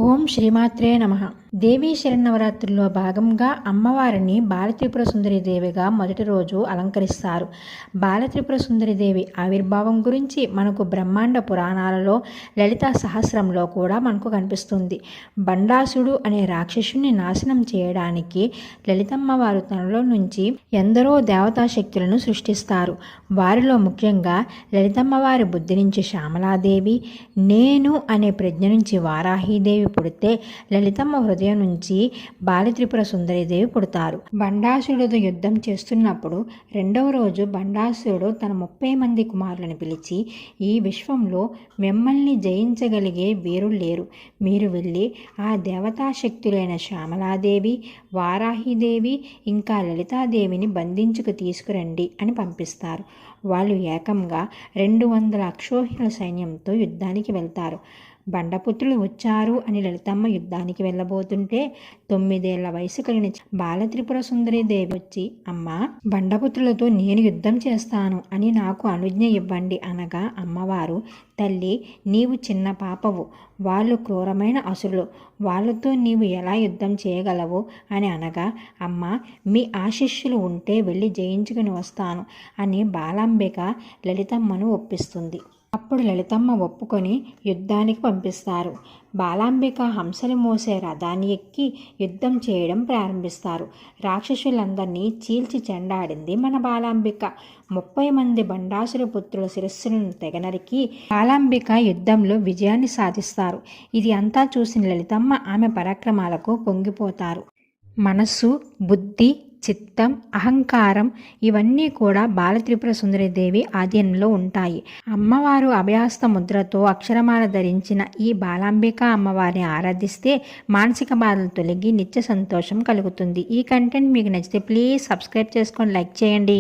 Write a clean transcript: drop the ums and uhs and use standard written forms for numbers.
ఓం శ్రీమాత్రే నమః. దేవీ శరన్నవరాత్రుల్లో భాగంగా అమ్మవారిని బాలత్రిపుర సుందరీదేవిగా మొదటి రోజు అలంకరిస్తారు. బాలత్రిపుర సుందరీదేవి ఆవిర్భావం గురించి మనకు బ్రహ్మాండ పురాణాలలో లలితా సహస్రంలో కూడా మనకు కనిపిస్తుంది. బండాసుడు అనే రాక్షసుని నాశనం చేయడానికి లలితమ్మవారు తనలో నుంచి ఎందరో దేవతా శక్తులను సృష్టిస్తారు. వారిలో ముఖ్యంగా లలితమ్మవారి బుద్ధి నుంచి శ్యామలాదేవి, నేను అనే ప్రజ్ఞ నుంచి వారాహీదేవి పుడితే లలితమ్మ హృదయం నుంచి బాలత్రిపుర సుందరీదేవి పుడతారు. బండాసురుడు యుద్ధం చేస్తున్నప్పుడు రెండవ రోజు బండాసురుడు తన 30 మంది కుమారులను పిలిచి, ఈ విశ్వంలో మిమ్మల్ని జయించగలిగే వీరులు లేరు. మీరు వెళ్ళి ఆ దేవతాశక్తులైన శ్యామలాదేవి, వారాహిదేవి ఇంకా లలితాదేవిని బంధించుకు తీసుకురండి అని పంపిస్తారు. వాళ్ళు ఏకంగా 200 అక్షోహిణుల సైన్యంతో యుద్ధానికి వెళ్తారు. బండపుత్రులు వచ్చారు అని లలితమ్మ యుద్ధానికి వెళ్ళబోతుంటే 9 ఏళ్ల వయసు కలిగిన బాలత్రిపుర సుందరీదేవి వచ్చి, అమ్మా, బండపుత్రులతో నేను యుద్ధం చేస్తాను అని నాకు అనుజ్ఞ ఇవ్వండి అనగా అమ్మవారు, తల్లి, నీవు చిన్న పాపవు, వాళ్ళు క్రూరమైన అసురులు, వాళ్ళతో నీవు ఎలా యుద్ధం చేయగలవు అని అనగా, అమ్మ, మీ ఆశిష్యులు ఉంటే వెళ్ళి జయించుకుని వస్తాను అని బాలాంబిక లలితమ్మను ఒప్పిస్తుంది. అప్పుడు లలితమ్మ ఒప్పుకొని యుద్ధానికి పంపిస్తారు. బాలాంబిక హంసలు మోసే రథాన్ని ఎక్కి యుద్ధం చేయడం ప్రారంభిస్తారు. రాక్షసులందరినీ చీల్చి చెండాడింది మన బాలాంబిక. 30 మంది బండాసుర పుత్రుల శిరస్సులను తెగనరికి బాలాంబిక యుద్ధంలో విజయాన్ని సాధిస్తారు. ఇది అంతా చూసిన లలితమ్మ ఆమె పరాక్రమాలకు పొంగిపోతారు. మనస్సు, బుద్ధి, చిత్తం, అహంకారం ఇవన్నీ కూడా బాలత్రిపుర సుందరీదేవి ఆధీనంలో ఉంటాయి. అమ్మవారు అభయాస్త ముద్రతో అక్షరమాల ధరించిన ఈ బాలాంబిక అమ్మవారిని ఆరాధిస్తే మానసిక బాధలు తొలగి నిత్య సంతోషం కలుగుతుంది. ఈ కంటెంట్ మీకు నచ్చితే ప్లీజ్ సబ్స్క్రైబ్ చేసుకొని లైక్ చేయండి.